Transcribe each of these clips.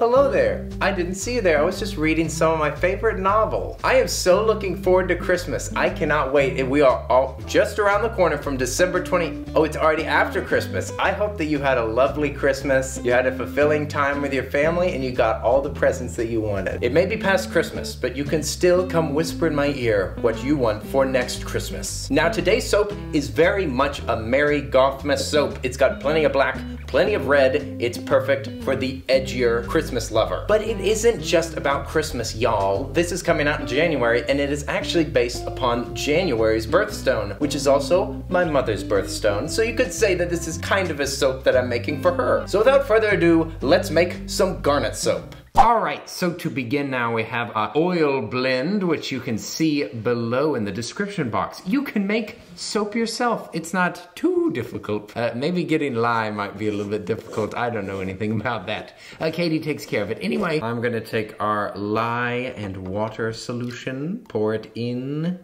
hello there. I didn't see you there. I was just reading some of my favorite novel. I am so looking forward to Christmas. I cannot wait. And we are all just around the corner from December 20. Oh, it's already after Christmas. I hope that you had a lovely Christmas. You had a fulfilling time with your family and you got all the presents that you wanted. It may be past Christmas, but you can still come whisper in my ear what you want for next Christmas. Now today's soap is very much a Merry Gothmas soap. It's got plenty of black, plenty of red. It's perfect for the edgier Christmas lover. But it isn't just about Christmas, y'all. This is coming out in January and it is actually based upon January's birthstone, which is also my mother's birthstone. So you could say that this is kind of a soap that I'm making for her. So without further ado, let's make some Garnet soap. Alright, so to begin now we have an oil blend, which you can see below in the description box. You can make soap yourself. It's not too difficult. Maybe getting lye might be a little bit difficult. I don't know anything about that. Katie takes care of it. Anyway, I'm gonna take our lye and water solution, pour it in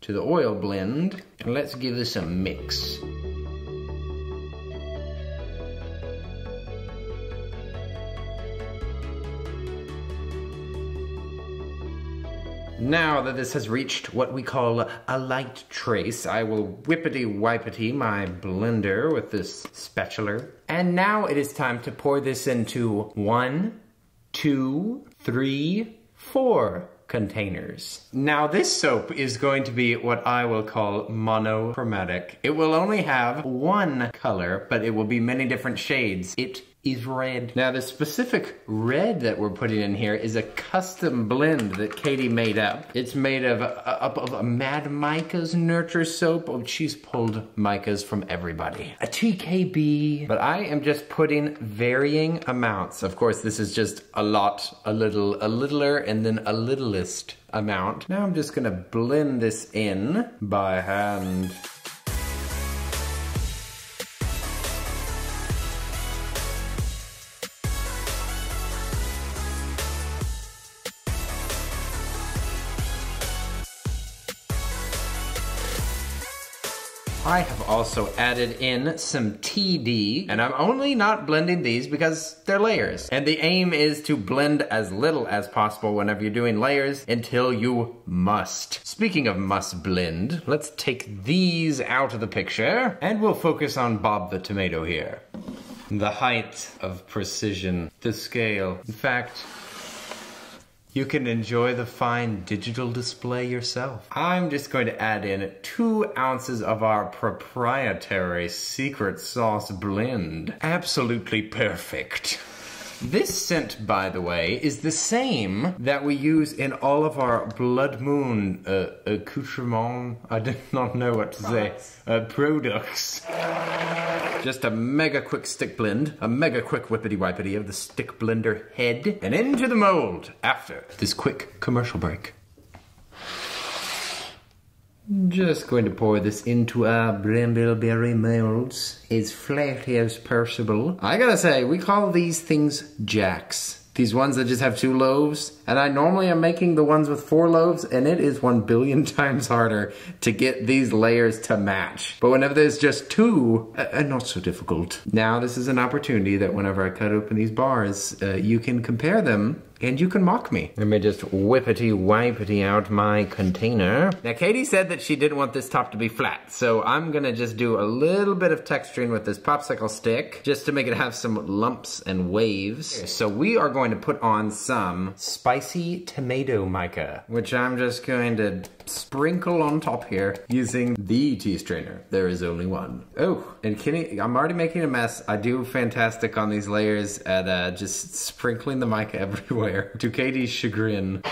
to the oil blend, and let's give this a mix. Now that this has reached what we call a light trace, I will whippity-wipity my blender with this spatula. And now it is time to pour this into 1, 2, 3, 4 containers. Now this soap is going to be what I will call monochromatic. It will only have one color, but it will be many different shades. It is red. Now the specific red that we're putting in here is a custom blend that Katie made up. It's made of a Mad Mica's Nurture soap. Oh, she's pulled Micas from everybody. A TKB. But I am just putting varying amounts. Of course, this is just a lot, a little, a littler, and then a littlest amount. Now I'm just gonna blend this in by hand. I have also added in some TD, and I'm only not blending these because they're layers. And the aim is to blend as little as possible whenever you're doing layers until you must. Speaking of must blend, let's take these out of the picture and we'll focus on Bob the Tomato here. The height of precision, the scale. In fact, you can enjoy the fine digital display yourself. I'm just going to add in 2 ounces of our proprietary secret sauce blend. Absolutely perfect. This scent, by the way, is the same that we use in all of our Blood Moon accoutrements. I did not know what to say. Products. Just a mega quick stick blend, a mega quick whippity-wipity of the stick blender head, and into the mold after this quick commercial break. Just going to pour this into our brambleberry molds as flat as possible. I gotta say, we call these things jacks. These ones that just have 2 loaves, and I normally am making the ones with 4 loaves, and it is 1 billion times harder to get these layers to match. But whenever there's just 2, not so difficult. Now this is an opportunity that whenever I cut open these bars, you can compare them and you can mock me. Let me just whippity-wipity out my container. Now Katie said that she didn't want this top to be flat, so I'm gonna just do a little bit of texturing with this popsicle stick just to make it have some lumps and waves. So we are going to put on some spicy tomato mica, which I'm just going to sprinkle on top here using the tea strainer. There is only one. Oh, and Kenny, I'm already making a mess. I do fantastic on these layers at just sprinkling the mica everywhere. To Katie's chagrin.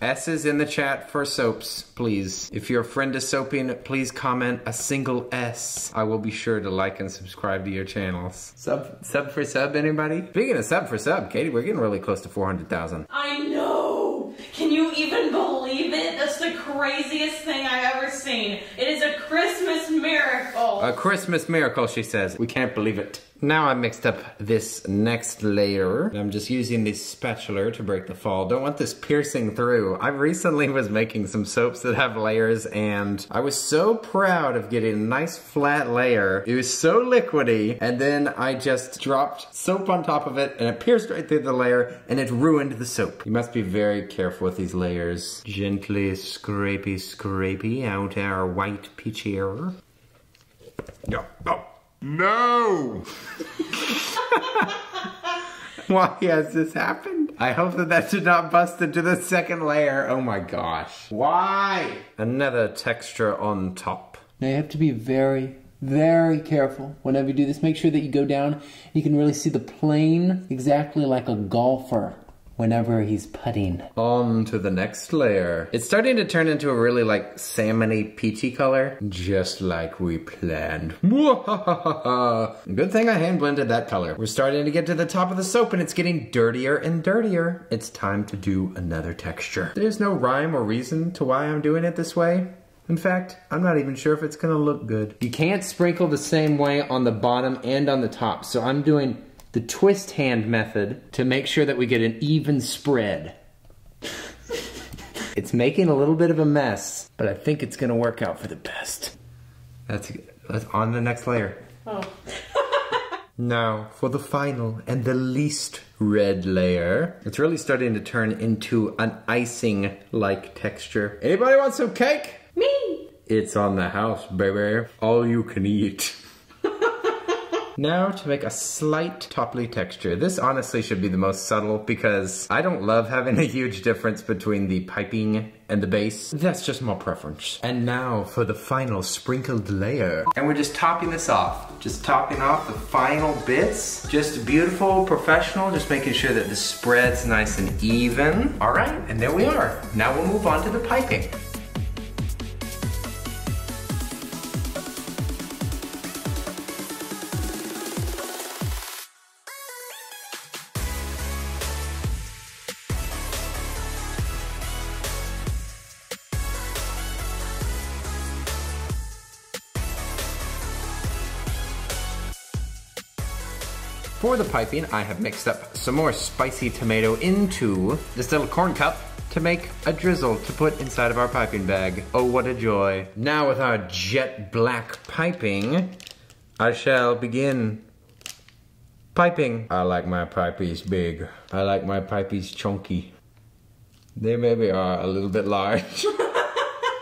S's in the chat for soaps, please. If your friend is soaping, please comment a single S. I will be sure to like and subscribe to your channels. Sub for sub, anybody? Speaking of sub for sub, Katie, we're getting really close to 400,000. I know! Can you even believe it? That's the craziest craziest thing I've ever seen. It is a Christmas miracle. A Christmas miracle, she says. We can't believe it. Now I mixed up this next layer. I'm just using this spatula to break the fall. Don't want this piercing through. I recently was making some soaps that have layers, and I was so proud of getting a nice flat layer. It was so liquidy, and then I just dropped soap on top of it, and it pierced right through the layer, and it ruined the soap. You must be very careful with these layers. Gently scrapey, scrapey out our white peachy error. No. Oh. No! Why has this happened? I hope that did not bust into the second layer. Oh my gosh. Why? Another texture on top. Now you have to be very, very careful whenever you do this. Make sure that you go down. You can really see the plane exactly like a golfer whenever he's putting. On to the next layer. It's starting to turn into a really like salmony peachy color, just like we planned. Good thing I hand blended that color. We're starting to get to the top of the soap and it's getting dirtier and dirtier. It's time to do another texture. There's no rhyme or reason to why I'm doing it this way. In fact, I'm not even sure if it's gonna look good. You can't sprinkle the same way on the bottom and on the top, so I'm doing the twist hand method to make sure that we get an even spread. It's making a little bit of a mess, but I think it's gonna work out for the best. That's on the next layer. Oh. Now for the final and the least red layer. It's really starting to turn into an icing-like texture. Anybody want some cake? Me! It's on the house, baby. All you can eat. Now to make a slight topply texture. This honestly should be the most subtle because I don't love having a huge difference between the piping and the base. That's just my preference. And now for the final sprinkled layer. And we're just topping this off. Just topping off the final bits. Just beautiful, professional, just making sure that the spread's nice and even. All right, and there we are. Now we'll move on to the piping. For the piping, I have mixed up some more spicy tomato into this little corn cup to make a drizzle to put inside of our piping bag. Oh, what a joy. Now with our jet black piping, I shall begin piping. I like my pipies big. I like my pipies chunky. They maybe are a little bit large.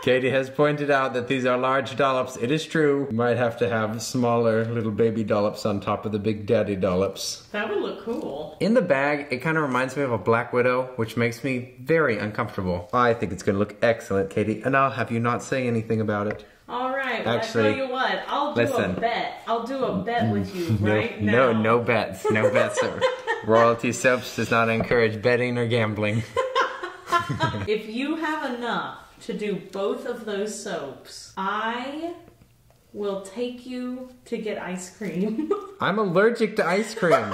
Katie has pointed out that these are large dollops. It is true. You might have to have smaller little baby dollops on top of the big daddy dollops. That would look cool. In the bag, it kind of reminds me of a black widow, which makes me very uncomfortable. I think it's gonna look excellent, Katie, and I'll have you not say anything about it. All right, well, Actually, I tell you what, I'll do a bet. I'll do a bet with you right now. No bets. No bets. Royalty Soaps does not encourage betting or gambling. If you have enough to do both of those soaps, I will take you to get ice cream. I'm allergic to ice cream.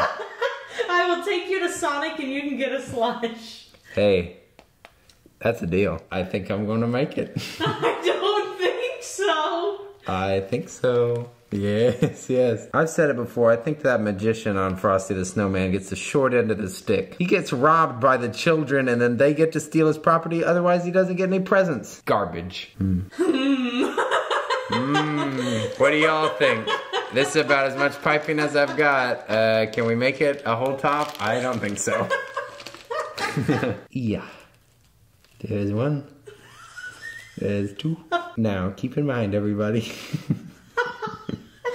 I will take you to Sonic and you can get a slush. Hey, that's a deal. I think I'm gonna make it. I don't think so. I think so. Yes, yes. I've said it before. I think that magician on Frosty the Snowman gets the short end of the stick. He gets robbed by the children and then they get to steal his property. Otherwise, he doesn't get any presents. Garbage. What do y'all think? This is about as much piping as I've got. Can we make it a whole top? I don't think so. Yeah. There's one. There's two. Now, keep in mind, everybody.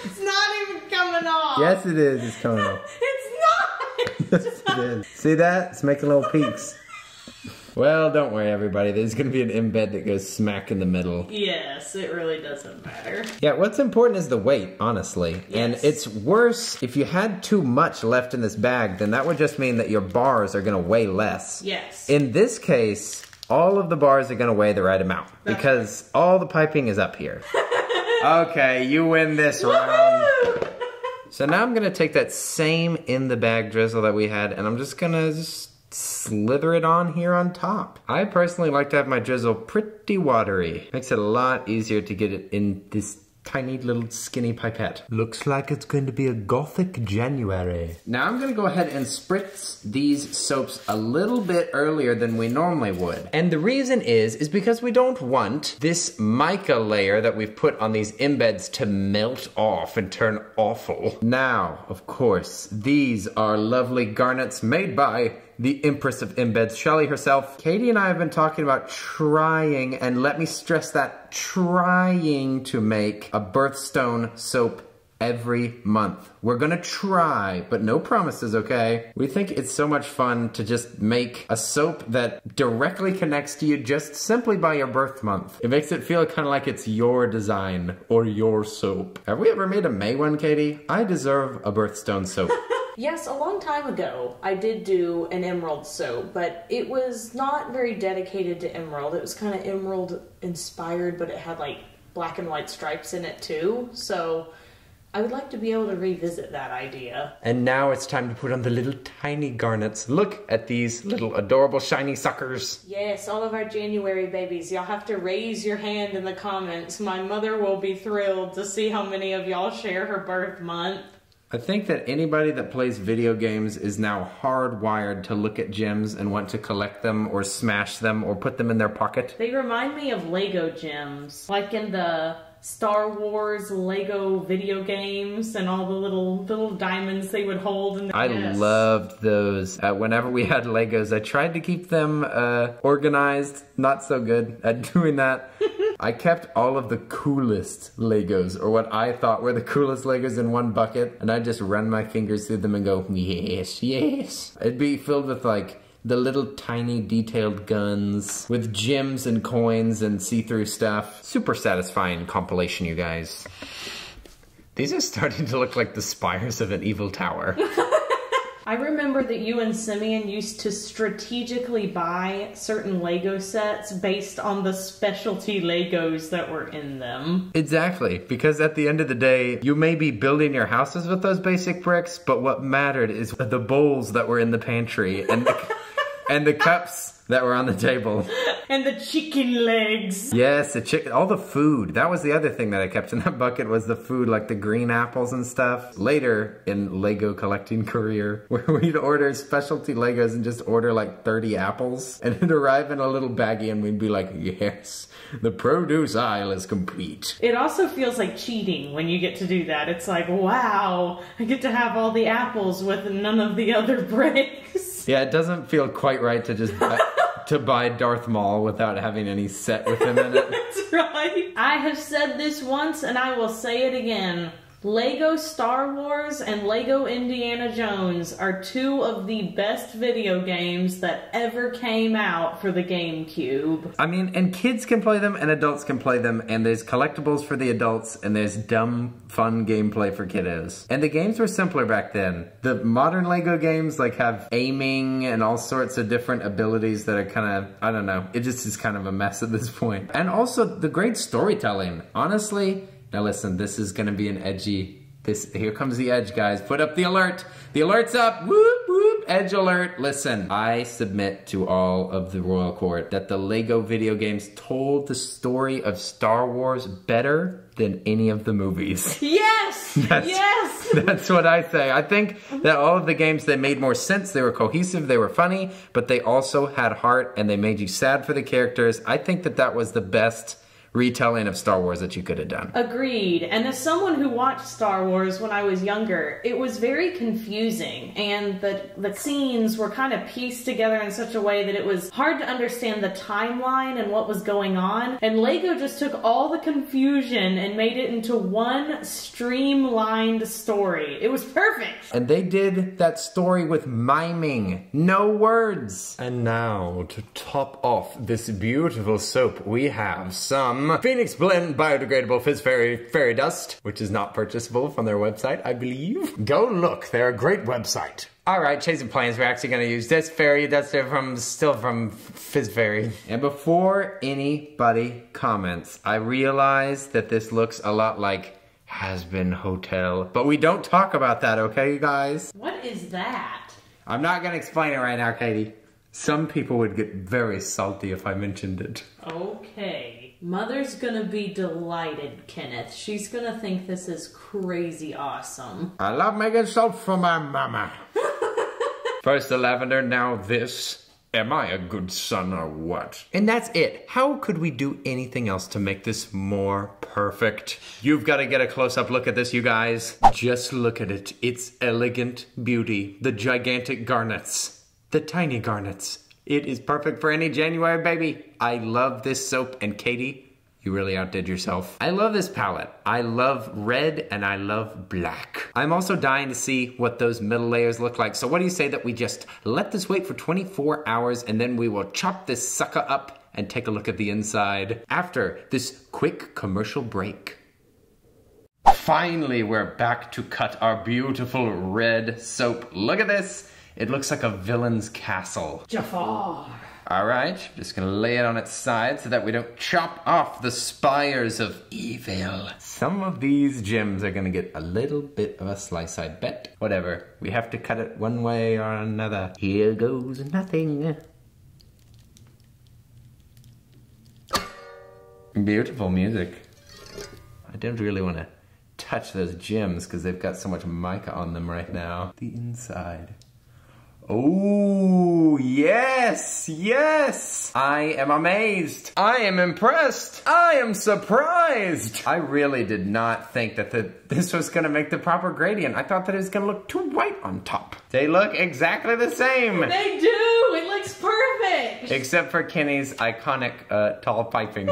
It's not even coming off. Yes, it is. It's coming off. It's not. Yes, it is. See that? It's making little peaks. Well, don't worry, everybody. There's going to be an embed that goes smack in the middle. Yes, it really doesn't matter. Yeah, what's important is the weight, honestly. Yes. And it's worse if you had too much left in this bag, then that would just mean that your bars are going to weigh less. Yes. In this case, all of the bars are going to weigh the right amount because all the piping is up here. Okay, you win this round. So now I'm going to take that same in the bag drizzle that we had and I'm just going to slither it on here on top. I personally like to have my drizzle pretty watery. Makes it a lot easier to get it in this tiny little skinny pipette. Looks like it's going to be a gothic January. Now I'm gonna go ahead and spritz these soaps a little bit earlier than we normally would. And the reason is because we don't want this mica layer that we've put on these embeds to melt off and turn awful. Now, of course, these are lovely garnets made by the Empress of Embeds, Shelly herself. Katie and I have been talking about trying, and let me stress that, trying to make a birthstone soap every month. We're gonna try, but no promises, okay? We think it's so much fun to just make a soap that directly connects to you just simply by your birth month. It makes it feel kind of like it's your design or your soap. Have we ever made a May one, Katie? I deserve a birthstone soap. Yes, a long time ago, I did do an emerald soap, but it was not very dedicated to emerald. It was kind of emerald inspired, but it had like black and white stripes in it too. So I would like to be able to revisit that idea. And now it's time to put on the little tiny garnets. Look at these little adorable shiny suckers. Yes, all of our January babies. Y'all have to raise your hand in the comments. My mother will be thrilled to see how many of y'all share her birth month. I think that anybody that plays video games is now hardwired to look at gems and want to collect them or smash them or put them in their pocket. They remind me of Lego gems, like in the Star Wars Lego video games and all the little diamonds they would hold in the I loved those. Whenever we had Legos, I tried to keep them organized. Not so good at doing that. I kept all of the coolest Legos, or what I thought were the coolest Legos, in one bucket, and I just run my fingers through them and go, yes, yes. It'd be filled with like the little tiny detailed guns with gems and coins and see-through stuff. Super satisfying compilation, you guys. These are starting to look like the spires of an evil tower. I remember that you and Simeon used to strategically buy certain Lego sets based on the specialty Legos that were in them. Exactly, because at the end of the day, you may be building your houses with those basic bricks, but what mattered is the bowls that were in the pantry and and the cups that were on the table. And the chicken legs. Yes, the chicken, all the food. That was the other thing that I kept in that bucket, was the food, like the green apples and stuff. Later in Lego collecting career, where we'd order specialty Legos and just order like 30 apples, and it'd arrive in a little baggie and we'd be like, yes, the produce aisle is complete. It also feels like cheating when you get to do that. It's like, wow, I get to have all the apples with none of the other bricks. Yeah, it doesn't feel quite right to just buy Darth Maul without having any set with him in it. That's right. I have said this once and I will say it again. Lego Star Wars and Lego Indiana Jones are two of the best video games that ever came out for the GameCube. I mean, and kids can play them and adults can play them, and there's collectibles for the adults and there's dumb, fun gameplay for kiddos. And the games were simpler back then. The modern Lego games like have aiming and all sorts of different abilities that are kind of, I don't know, it just is kind of a mess at this point. And also the great storytelling. Honestly, now listen, this is gonna be an edgy, here comes the edge, guys. Put up the alert. The alert's up, whoop, whoop, edge alert. Listen, I submit to all of the royal court that the Lego video games told the story of Star Wars better than any of the movies. Yes, yes. That's what I say. I think that all of the games, they made more sense, they were cohesive, they were funny, but they also had heart and they made you sad for the characters. I think that that was the best retelling of Star Wars that you could have done. Agreed. And as someone who watched Star Wars when I was younger, it was very confusing, and the scenes were kind of pieced together in such a way that it was hard to understand the timeline and what was going on. And Lego just took all the confusion and made it into one streamlined story. It was perfect. And they did that story with miming, no words. And now, to top off this beautiful soap, we have some Phoenix Blend biodegradable fizz fairy dust, which is not purchasable from their website, I believe. Go look, they're a great website. Alright, chasing planes, we're actually gonna use this fairy dust still from Fizz Fairy. And before anybody comments, I realize that this looks a lot like Has-Been Hotel, but we don't talk about that, okay, you guys? What is that? I'm not gonna explain it right now, Katie. Some people would get very salty if I mentioned it. Okay. Mother's gonna be delighted, Kenneth. She's gonna think this is crazy awesome. I love making soap for my mama. First the lavender, now this. Am I a good son or what? And that's it. How could we do anything else to make this more perfect? You've got to get a close-up look at this, you guys. Just look at it. It's elegant beauty. The gigantic garnets. The tiny garnets. It is perfect for any January baby. I love this soap. And Katie, you really outdid yourself. I love this palette. I love red and I love black. I'm also dying to see what those middle layers look like. So what do you say that we just let this wait for 24 hours and then we will chop this sucker up and take a look at the inside after this quick commercial break. Finally, we're back to cut our beautiful red soap. Look at this. It looks like a villain's castle. Jafar. All right, just gonna lay it on its side so that we don't chop off the spires of evil. Some of these gems are gonna get a little bit of a slice, I bet. Whatever, we have to cut it one way or another. Here goes nothing. Beautiful music. I don't really wanna touch those gems because they've got so much mica on them right now. The inside. Oh, yes, yes. I am amazed. I am impressed. I am surprised. I really did not think that this was gonna make the proper gradient. I thought that it was gonna look too white on top. They look exactly the same. They do, it looks perfect. Except for Kenny's iconic tall piping.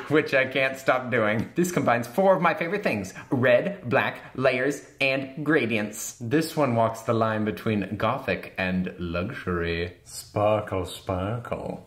Which I can't stop doing. This combines 4 of my favorite things: red, black, layers, and gradients. This one walks the line between gothic and luxury. Sparkle, sparkle.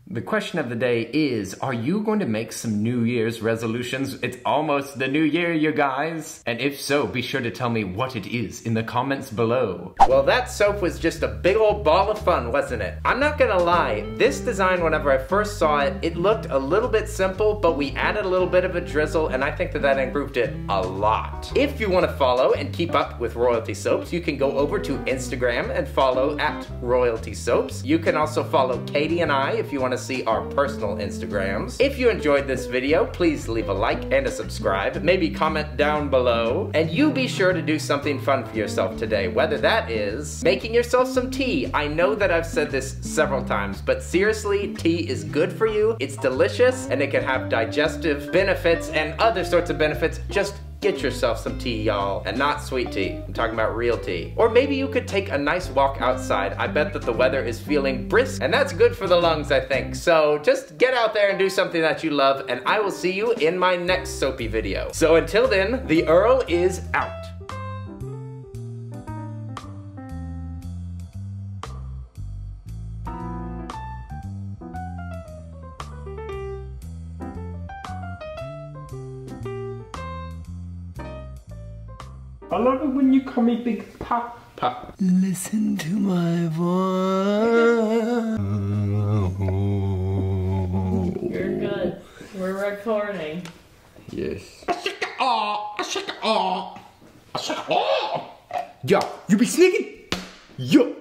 The question of the day is, are you going to make some New Year's resolutions? It's almost the new year, you guys. And if so, be sure to tell me what it is in the comments below. Well, that soap was just a big old ball of fun, wasn't it? I'm not gonna lie, this design, whenever I first saw it, it looked a little bit simple, but we added a little bit of a drizzle, and I think that improved it a lot. If you want to follow and keep up with Royalty Soaps, you can go over to Instagram and follow at Royalty Soaps. You can also follow Katie and I if you want to see our personal Instagrams. If you enjoyed this video, please leave a like and a subscribe. Maybe comment down below. And you be sure to do something fun for yourself today, whether that is making yourself some tea. I know that I've said this several times, but seriously, tea is good for you. It's delicious, and it can have digestive benefits and other sorts of benefits. Just get yourself some tea, y'all. And not sweet tea. I'm talking about real tea. Or maybe you could take a nice walk outside. I bet that the weather is feeling brisk, and that's good for the lungs, I think. So just get out there and do something that you love, and I will see you in my next soapy video. So until then, the Earl is out. I love it when you call me Big Papa. Listen to my voice. You're good. We're recording. Yes. Yo, you be sneaking? Yo.